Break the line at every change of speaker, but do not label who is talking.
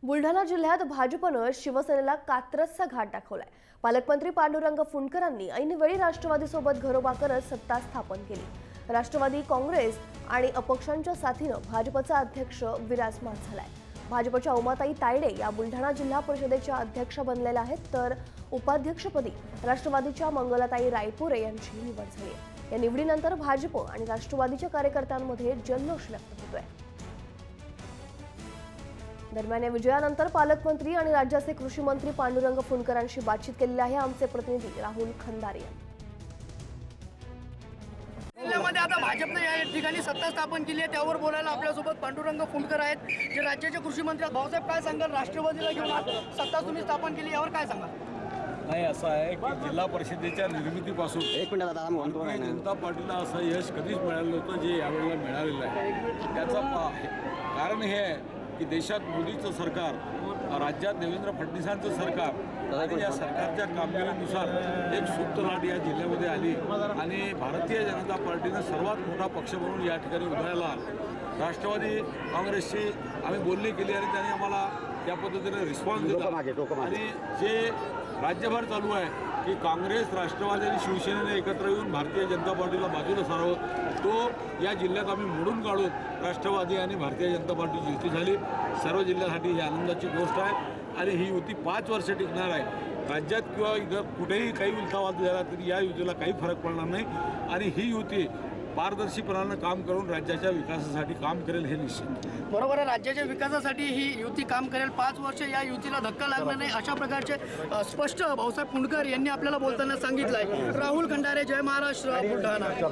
बुलढाणा जिल्ह्यात भाजपनं शिवसेनेला कात्रजचा घाट दाखवलाय। पालकमंत्री पांडुरंग फुंडकरांनी ऐनवेळी राष्ट्रवादीसोबत घरोबा करत सत्ता स्थापन केली। राष्ट्रवादी काँग्रेस आणि अपक्षांच्या साथीनं भाजपचा अध्यक्ष विराजमान झालाय। भाजपच्या उमाताई तायडे या बुलढाणा जिल्हा परिषदेच्या अध्यक्ष बनलेल्या आहेत, तर उपाध्यक्षपदी राष्ट्रवादीच्या मंगलाताई रायपुरे यांची निवड झाली आहे। या निवडीनंतर भाजप आणि राष्ट्रवादीच्या कार्यकर्त्यांमध्ये जल्लोष व्यक्त होतोय। दरम्यान या विजयानंतर पालकमंत्री आणि राज्याचे कृषी मंत्री पांडुरंग फुंडकरांशी बातचीत केलेली आहे आमचे प्रतिनिधी राहुल खंदारे यांनी।
जिल्ह्यामध्ये आता भाजपने या ठिकाणी सत्ता स्थापन केली आहे, त्यावर बोलायला आपल्यासोबत पांडुरंग फुंडकर आहेत, जे राज्याचे कृषी मंत्री आहेत। भाऊसाहेब, काय सांगाल? राष्ट्रवादीला घेऊन सत्ता तुम्ही स्थापन केली, यावर काय सांगाल?
नाही, असं आहे की जिल्हा परिषदेच्या निर्मितीपासून भारतीय जनता पार्टीला असं यश कधीच मिळालं नव्हतं जे यावेळेला मिळालेलं आहे। त्याचं कारण हे आहे की देशात मोदीचं सरकार, राज्यात देवेंद्र फडणवीसांचं सरकार आणि या सरकारच्या कामगिरीनुसार एक सुप्त लाट या जिल्ह्यामध्ये आली आणि भारतीय जनता पार्टीनं सर्वात मोठा पक्ष म्हणून या ठिकाणी उदयाला राष्ट्रवादी काँग्रेसशी आम्ही बोलणी केली आणि त्यांनी आम्हाला त्या पद्धतीने रिस्पॉन्स दिला। आणि जे राज्यभर चालू आहे की काँग्रेस, राष्ट्रवादी आणि शिवसेनेने एकत्र येऊन भारतीय जनता पार्टीला बाजूला सारावं, तो या जिल्ह्यात आम्ही मोडून काढून राष्ट्रवादी आणि भारतीय जनता पार्टीची युती झाली। सर्व जिल्ह्यासाठी ही आनंदाची गोष्ट आहे आणि ही युती 5 वर्ष टिकणार आहे। राज्यात किंवा इतर कुठेही काही उलथावाद झाला तरी या युतीला काही फरक पडणार नाही आणि ही युती पारदर्शीपणानं काम करून राज्याच्या विकासासाठी काम करेल हे निश्चित।
बरोबर आहे, राज्याच्या विकासासाठी ही युती काम करेल। 5 वर्ष या युतीला धक्का लागणार नाही अशा प्रकारचे स्पष्ट भाऊसाहेब फुंडकर यांनी आपल्याला बोलताना सांगितलं आहे। राहुल खंदारे, जय महाराष्ट्र, बुलढाणा।